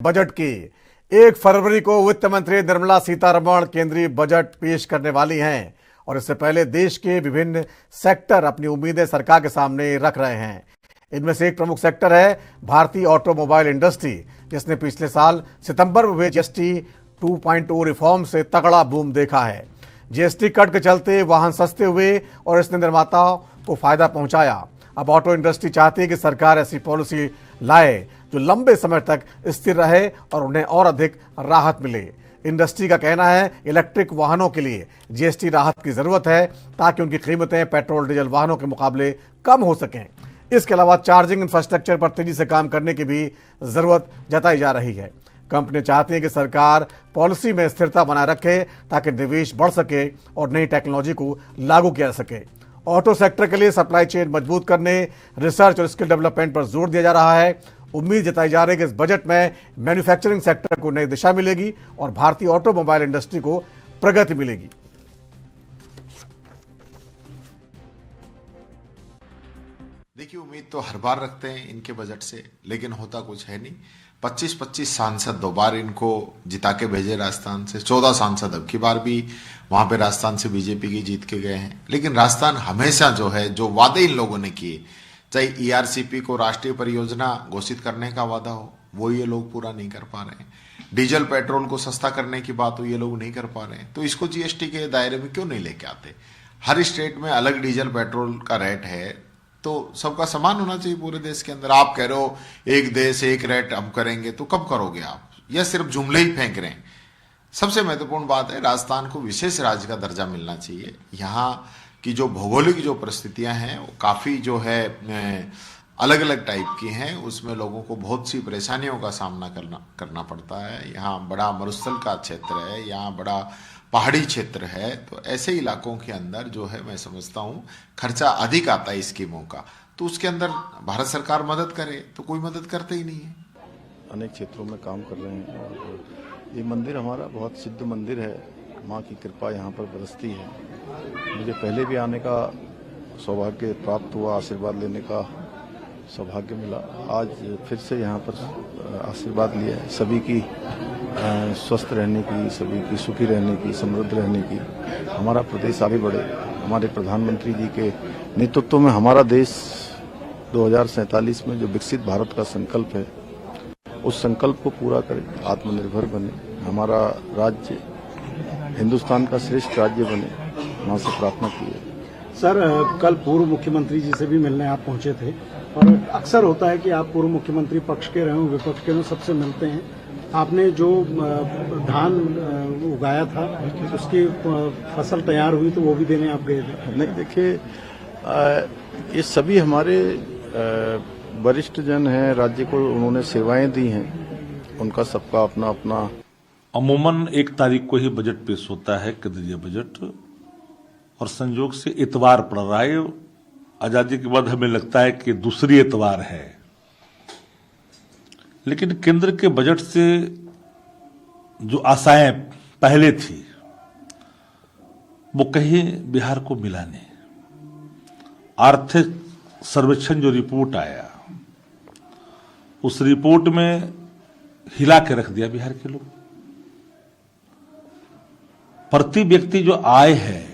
Budget की 1 फरवरी को वित्त मंत्री निर्मला सीतारमण केंद्रीय बजट पेश करने वाली हैं और इससे पहले देश के विभिन्न सेक्टर अपनी उम्मीदें सरकार के सामने रख रहे हैं। इनमें से एक प्रमुख सेक्टर है भारतीय ऑटोमोबाइल इंडस्ट्री, जिसने पिछले साल सितंबर में हुए जीएसटी 2.0 रिफॉर्म से तगड़ा बूम देखा है। जीएसटी कट के चलते वाहन सस्ते हुए और इसने निर्माताओं को फायदा पहुंचाया। अब ऑटो इंडस्ट्री चाहती है कि सरकार ऐसी पॉलिसी लाए जो लंबे समय तक स्थिर रहे और उन्हें और अधिक राहत मिले। इंडस्ट्री का कहना है इलेक्ट्रिक वाहनों के लिए जीएसटी राहत की जरूरत है ताकि उनकी कीमतें पेट्रोल डीजल वाहनों के मुकाबले कम हो सकें। इसके अलावा चार्जिंग इंफ्रास्ट्रक्चर पर तेजी से काम करने की भी जरूरत जताई जा रही है। कंपनी चाहती है कि सरकार पॉलिसी में स्थिरता बनाए रखे ताकि निवेश बढ़ सके और नई टेक्नोलॉजी को लागू किया जा सके। ऑटो सेक्टर के लिए सप्लाई चेन मजबूत करने, रिसर्च और स्किल डेवलपमेंट पर जोर दिया जा रहा है। उम्मीद जताई जा रही है कि इस बजट में मैन्युफैक्चरिंग सेक्टर को नई दिशा मिलेगी और भारतीय ऑटोमोबाइल इंडस्ट्री को प्रगति मिलेगी। देखिए, उम्मीद तो हर बार रखते हैं इनके बजट से, लेकिन होता कुछ है नहीं। 25-25 सांसद दो बार इनको जिता के भेजे राजस्थान से, 14 सांसद अब की बार भी वहां पे राजस्थान से बीजेपी की जीत के गए हैं। लेकिन राजस्थान हमेशा जो वादे इन लोगों ने किए, चाहे ईआरसीपी को राष्ट्रीय परियोजना घोषित करने का वादा हो, वो ये लोग पूरा नहीं कर पा रहे हैं। डीजल पेट्रोल को सस्ता करने की बात हो, ये लोग नहीं कर पा रहे हैं। तो इसको जीएसटी के दायरे में क्यों नहीं लेके आते? हर स्टेट में अलग डीजल पेट्रोल का रेट है, तो सबका समान होना चाहिए पूरे देश के अंदर। आप कह रहे हो एक देश एक रेट हम करेंगे, तो कब करोगे आप? या सिर्फ जुमले ही फेंक रहे हैं? सबसे महत्वपूर्ण बात है, राजस्थान को विशेष राज्य का दर्जा मिलना चाहिए। यहाँ की जो भौगोलिक जो परिस्थितियां हैं वो काफ़ी अलग अलग टाइप की हैं। उसमें लोगों को बहुत सी परेशानियों का सामना करना पड़ता है। यहाँ बड़ा मरुस्थल का क्षेत्र है, यहाँ बड़ा पहाड़ी क्षेत्र है, तो ऐसे इलाकों के अंदर मैं समझता हूँ खर्चा अधिक आता है स्कीमों का। तो उसके अंदर भारत सरकार मदद करे, तो कोई मदद करते ही नहीं है। अनेक क्षेत्रों में काम कर रहे हैं और ये मंदिर हमारा बहुत सिद्ध मंदिर है। माँ की कृपा यहाँ पर बरसती है। मुझे पहले भी आने का सौभाग्य प्राप्त हुआ, आशीर्वाद लेने का सौभाग्य मिला। आज फिर से यहाँ पर आशीर्वाद लिया है, सभी की स्वस्थ रहने की, सभी की सुखी रहने की, समृद्ध रहने की। हमारा प्रदेश आगे बढ़े। हमारे प्रधानमंत्री जी के नेतृत्व में हमारा देश 2047 में जो विकसित भारत का संकल्प है, उस संकल्प को पूरा करें, आत्मनिर्भर बने, हमारा राज्य हिंदुस्तान का श्रेष्ठ राज्य बने, मां से प्रार्थना की है। सर, कल पूर्व मुख्यमंत्री जी से भी मिलने आप पहुंचे थे और अक्सर होता है कि आप पूर्व मुख्यमंत्री पक्ष के रहे हो, विपक्ष के रहे हो, सबसे मिलते हैं। आपने जो धान उगाया था उसकी फसल तैयार हुई तो वो भी देने आप गए थे? नहीं, देखिए, ये सभी हमारे वरिष्ठ जन हैं, राज्य को उन्होंने सेवाएं दी हैं, उनका सबका अपना अपना। अमूमन 1 तारीख को ही बजट पेश होता है, केंद्रीय बजट, और संयोग से इतवार पड़ रहा है। आजादी के बाद हमें लगता है कि दूसरी इतवार है, लेकिन केंद्र के बजट से जो आशाएं पहले थी वो कहीं बिहार को मिला नहीं। आर्थिक सर्वेक्षण जो रिपोर्ट आया, उस रिपोर्ट में हिला के रख दिया बिहार के लोग। प्रति व्यक्ति जो आय है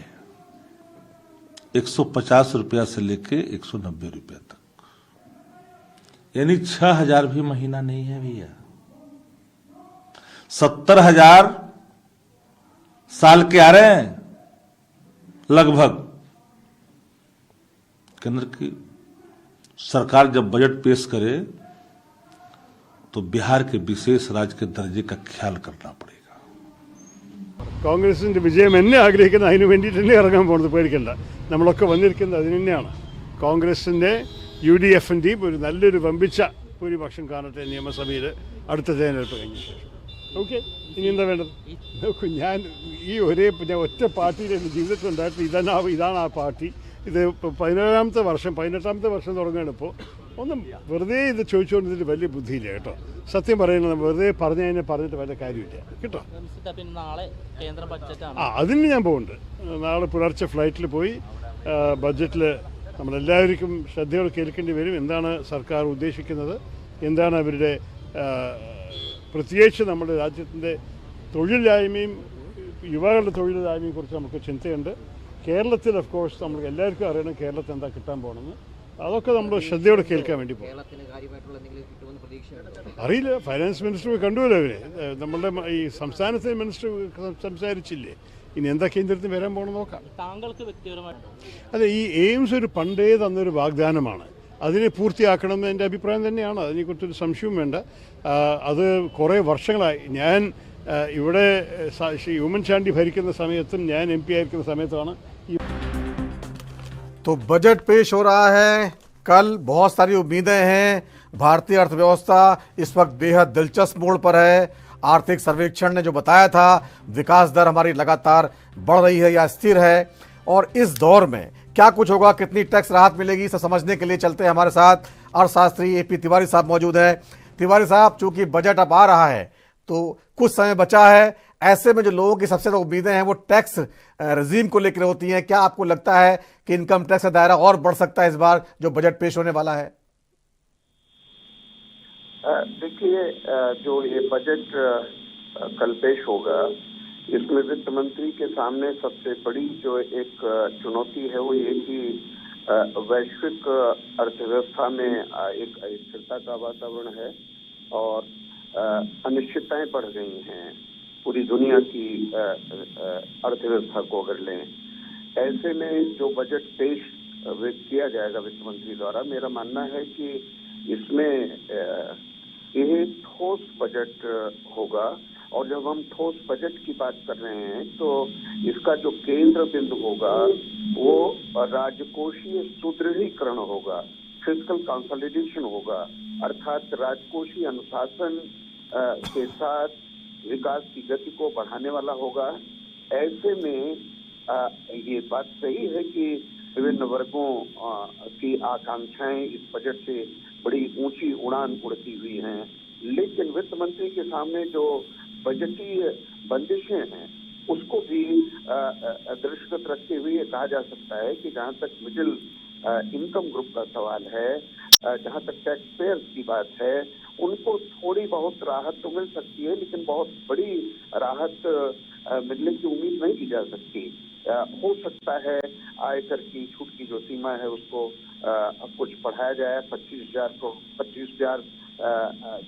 150 रुपया से लेके 190 रुपया तक, यानी 6,000 भी महीना नहीं है भैया। 70,000 साल के आ रहे हैं लगभग। केंद्र की सरकार जब बजट पेश करे तो बिहार के विशेष राज्य के दर्जे का ख्याल करना पड़ेगा। കോൺഗ്രസിന്റെ വിജയം എന്നെ ആഗ്രഹിക്കുന്ന അതിനു വേണ്ടിയിട്ട് തന്നെ ഇറങ്ങാൻ പോകുന്നത്, പേടിക്കണ്ട. നമ്മളൊക്കെ വന്നിരിക്കുന്നത് അതിന് തന്നെയാണ്. കോൺഗ്രസിന്റെ UDFന്റെയും ഒരു നല്ലൊരു വമ്പിച്ച ഭൂരിപക്ഷം കാണട്ടെ നിയമസഭയിൽ അടുത്ത തെരഞ്ഞെടുപ്പ് കഴിഞ്ഞ ശേഷം. ഓക്കെ, ഇനി എന്താ വേണ്ടത്? നോക്കൂ, ഞാൻ ഒറ്റ പാർട്ടിയിൽ എൻ്റെ ജീവിതത്തിൽ ഉണ്ടായിട്ട് ഇതാണ് ആ പാർട്ടി. ഇത് 18ാമത്തെ വർഷം തുടങ്ങുകയാണ്. ഇപ്പോൾ ഒന്നും വെറുതെ ഇത് ചോദിച്ചുകൊണ്ടിട്ട് വലിയ ബുദ്ധിയില്ല കേട്ടോ. സത്യം പറയുന്നത് വെറുതെ പറഞ്ഞിട്ട് വല്ല കാര്യമില്ല കേട്ടോ. അതിന് ഞാൻ പോകുന്നുണ്ട്. നാളെ പുലർച്ചെ ഫ്ലൈറ്റിൽ പോയി ബഡ്ജറ്റിൽ നമ്മളെല്ലാവർക്കും ശ്രദ്ധയോടെ കേൾക്കേണ്ടി വരും. എന്താണ് സർക്കാർ ഉദ്ദേശിക്കുന്നത്, എന്താണ് അവരുടെ പ്രത്യേകിച്ച് നമ്മുടെ രാജ്യത്തിൻ്റെ തൊഴിലില്ലായ്മയും യുവാക്കളുടെ തൊഴിലില്ലായ്മയും കുറിച്ച് നമുക്ക് ചിന്തയുണ്ട്. കേരളത്തിൽ ഓഫ് കോഴ്സ് നമുക്ക് എല്ലാവർക്കും അറിയണം കേരളത്തിൽ എന്താ കിട്ടാൻ പോകണമെന്ന്. അതൊക്കെ നമ്മൾ ശ്രദ്ധയോടെ കേൾക്കാൻ വേണ്ടി പോകും. അറിയില്ല, ഫൈനാൻസ് മിനിസ്റ്റർ കണ്ടുവല്ലോ അവരെ, നമ്മളുടെ ഈ സംസ്ഥാനത്തെ മിനിസ്റ്റർ സംസാരിച്ചില്ലേ, ഇനി എന്താ കേന്ദ്രത്തിന് വരാൻ പോകണം നോക്കാം. താങ്കൾക്ക് വ്യക്തിപരമായിട്ട് അതെ, ഈ എയിംസ് ഒരു പണ്ടേ തന്നൊരു വാഗ്ദാനമാണ്, അതിനെ പൂർത്തിയാക്കണമെന്ന് എൻ്റെ അഭിപ്രായം തന്നെയാണ്. അതിനെക്കുറിച്ചൊരു സംശയവും വേണ്ട. അത് കുറേ വർഷങ്ങളായി ഞാൻ ഇവിടെ ശ്രീ ഉമ്മൻചാണ്ടി ഭരിക്കുന്ന സമയത്തും ഞാൻ MP ആയിരിക്കുന്ന സമയത്തുമാണ് ഈ तो बजट पेश हो रहा है। कल बहुत सारी उम्मीदें हैं। भारतीय अर्थव्यवस्था इस वक्त बेहद दिलचस्प मोड़ पर है। आर्थिक सर्वेक्षण ने जो बताया था विकास दर हमारी लगातार बढ़ रही है या स्थिर है, और इस दौर में क्या कुछ होगा, कितनी टैक्स राहत मिलेगी, इसे समझने के लिए चलते हैं हमारे साथ अर्थशास्त्री AP तिवारी साहब मौजूद हैं। तिवारी साहब, चूंकि बजट अब आ रहा है तो कुछ समय बचा है, ऐसे में जो लोगों की सबसे ज्यादा उम्मीदें हैं वो टैक्स रजीम को लेकर होती हैं। क्या आपको लगता है कि इनकम टैक्स का दायरा और बढ़ सकता है इस बार जो बजट पेश होने वाला है? देखिए, जो ये बजट कल पेश होगा, इसमें वित्त मंत्री के सामने सबसे बड़ी जो एक चुनौती है वो ये कि वैश्विक अर्थव्यवस्था में एक स्थिरता का वातावरण है और अनिश्चितताएं बढ़ गई हैं पूरी दुनिया की अर्थव्यवस्था को अगर लें। ऐसे में जो बजट पेश किया जाएगा वित्त मंत्री द्वारा, मेरा मानना है कि इसमें यह ठोस बजट होगा। और जब हम ठोस बजट की बात कर रहे हैं तो इसका जो केंद्र बिंदु होगा वो राजकोषीय सुदृढ़ीकरण होगा, फिस्कल कंसोलिडेशन होगा, अर्थात राजकोषीय अनुशासन के साथ विकास की गति को बढ़ाने वाला होगा। ऐसे में ये बात सही है कि विभिन्न वर्गों की आकांक्षाएं इस बजट से बड़ी ऊंची उड़ान उड़ती हुई हैं, लेकिन वित्त मंत्री के सामने जो बजटीय बंदिशें हैं उसको भी दृष्टिगत रखते हुए कहा जा सकता है कि जहां तक मिडिल इनकम ग्रुप का सवाल है, जहां तक टैक्स पेयर्स की बात है, उनको थोड़ी बहुत राहत तो मिल सकती है, लेकिन बहुत बड़ी राहत मिलने की उम्मीद नहीं की जा सकती। हो सकता है आयकर की छूट की जो सीमा है उसको कुछ बढ़ाया जाए, 25,000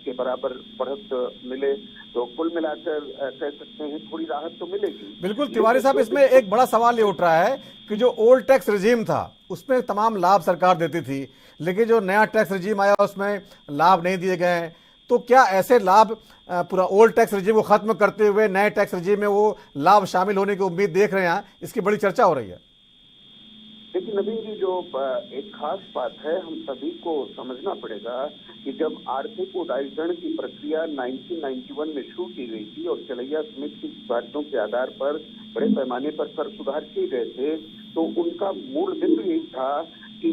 के बराबर बढ़त मिले, तो कुल मिलाकर कह सकते हैं थोड़ी राहत तो मिलेगी। बिल्कुल तिवारी साहब, इसमें एक बड़ा सवाल ये उठ रहा है कि जो ओल्ड टैक्स रिजीम था उसमें तमाम लाभ सरकार देती थी, लेकिन जो नया टैक्स रिजीम आया उसमें लाभ नहीं दिए गए हैं। तो क्या ऐसे लाभ पूरा ओल्ड टैक्स रिजीम को खत्म करते हुए नए टैक्स रिजीम में वो लाभ शामिल होने की उम्मीद देख रहे हैं? इसकी बड़ी चर्चा हो रही है। लेकिन नवीन जी, जो एक खास बात है, हम सभी को समझना पड़ेगा कि जब आर्थिक उदारीकरण की प्रक्रिया 1991 में शुरू की गई थी और चलैया समिति की सिफारिशों के आधार पर बड़े पैमाने पर कर सुधार किए गए थे, तो उनका मूल बिंदु यही था कि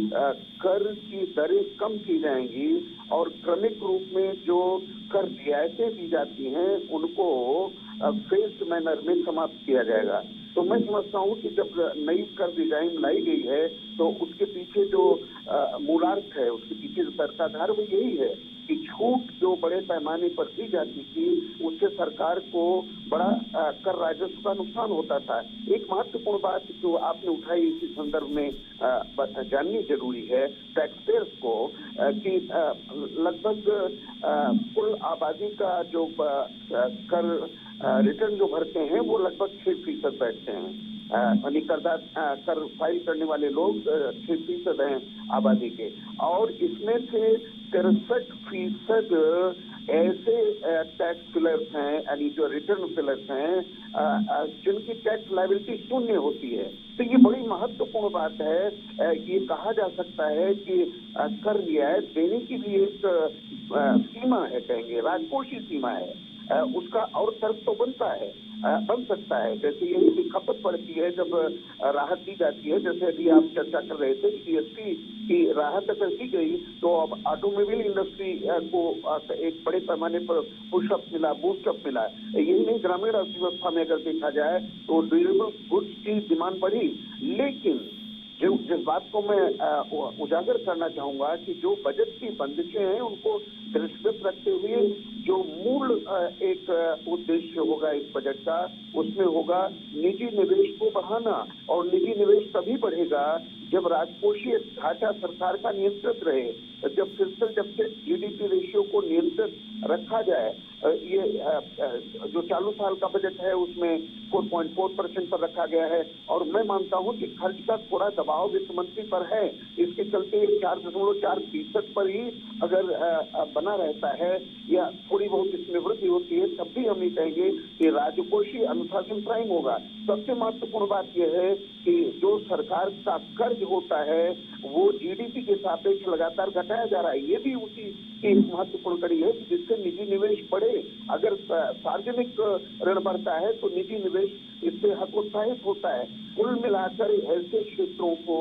कर की दरें कम की जाएंगी और क्रमिक रूप में जो कर रियायतें दी जाती हैं उनको फेस्ड मैनर में समाप्त किया जाएगा। तो मैं समझता हूँ कि जब नई कर डिजाइन लाई गई है तो उसके पीछे जो मूलार्थ है, उसके पीछे जो तर्काधार वो यही है कि छूट जो बड़े पैमाने पर दी जाती थी उससे सरकार को बड़ा कर राजस्व का नुकसान होता था। एक महत्वपूर्ण बात जो आपने उठाई इसी संदर्भ में जाननी जरूरी है टैक्स पेयर्स को कि लगभग कुल आबादी का जो कर रिटर्न जो भरते हैं वो लगभग 6% बैठते हैं, यानी कर फाइल करने वाले लोग 6% हैं आबादी के, और इसमें से 63% ऐसे टैक्स फिलर्स हैं, यानी जो रिटर्न फिलर्स हैं जिनकी टैक्स लायबिलिटी शून्य होती है। तो ये बड़ी महत्वपूर्ण बात है। ये कहा जा सकता है कि कर रियायत देने की भी एक सीमा है, कहेंगे राजकोषीय सीमा है, उसका और तर्क तो बन सकता है। जैसे यही की खपत पड़ती है जब राहत दी जाती है, जैसे अभी आप चर्चा कर रहे थे कि GST की राहत अगर दी गई तो अब ऑटोमोबाइल इंडस्ट्री को एक बड़े पैमाने पर पुशअप मिला, बूस्टअप मिला। यही नहीं, ग्रामीण अर्थव्यवस्था में अगर देखा जाए तो ड्यूरेबल गुड्स की डिमांड बढ़ी, लेकिन जिस बात को मैं उजागर करना चाहूंगा कि जो बजट की बंदिशें हैं उनको दृष्टिगत रखते हुए जो मूल एक उद्देश्य होगा इस बजट का, उसमें होगा निजी निवेश को बढ़ाना। और निजी निवेश तभी बढ़ेगा जब राजकोषीय ढांचा सरकार का नियंत्रित रहे, जब फिस्कल डेफिसिट जीडीपी रेशियो को नियंत्रित रखा जाए। ये जो चालू साल का बजट है उसमें 4.4% पर रखा गया है, और मैं मानता हूं कि खर्च का थोड़ा दबाव वित्त मंत्री पर है। इसके चलते 4.4% पर ही अगर बना रहता है या थोड़ी बहुत इसमें वृद्धि होती है, तब भी हम ये कहेंगे कि राजकोषीय अनुशासन प्राइम होगा। सबसे महत्वपूर्ण बात यह है कि जो सरकार का कर्ज होता है वो जीडीपी के सापेक्ष लगातार घटाया जा रहा है। ये भी उसी की महत्वपूर्ण कड़ी है जिससे निजी निवेश बढ़े। अगर सार्वजनिक ऋण बढ़ता है तो निजी निवेश इससे हतोत्साहित होता है। कुल मिलाकर ऐसे क्षेत्रों को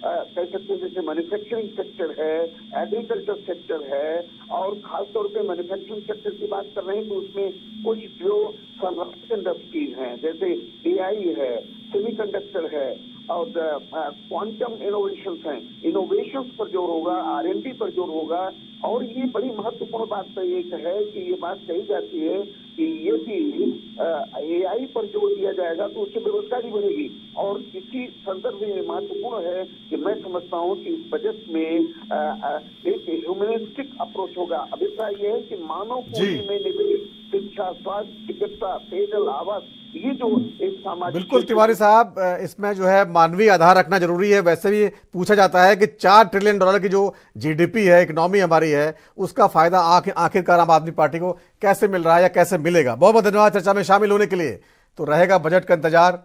कह सकते हैं जैसे मैन्युफैक्चरिंग सेक्टर है, एग्रीकल्चर सेक्टर है, और खासतौर पे मैन्युफैक्चरिंग सेक्टर की बात कर रहे हैं तो उसमें कुछ जो संरक्षण इंडस्ट्रीज हैं जैसे एआई है, सेमीकंडक्टर है और क्वांटम इनोवेशंस हैं, इनोवेशंस पर जोर होगा, आरएनडी पर जोर होगा। और ये बड़ी महत्वपूर्ण बात तो एक है कि ये बात कही जाती है कि ये भी एआई पर जोर दिया जाएगा तो उससे बेरोजगारी बढ़ेगी। और इसी संदर्भ में महत्वपूर्ण है कि मैं समझता हूँ कि इस बजट में एक ह्यूमनिस्टिक अप्रोच होगा। अभिप्राय यह है कि मानव पूंजी में निवेश, शिक्षा, स्वास्थ्य, चिकित्सा, पेयजल, आवास, ये जो एक सामाजिक, बिल्कुल तिवारी साहब, इसमें जो है मानवीय आधार रखना जरूरी है। वैसे भी पूछा जाता है कि $4 ट्रिलियन की जो जीडीपी है, इकोनॉमी हमारी है, उसका फायदा आखिरकार आम आदमी पार्टी को कैसे मिल रहा है या कैसे मिलेगा। बहुत बहुत धन्यवाद चर्चा में शामिल होने के लिए। तो रहेगा बजट का इंतजार।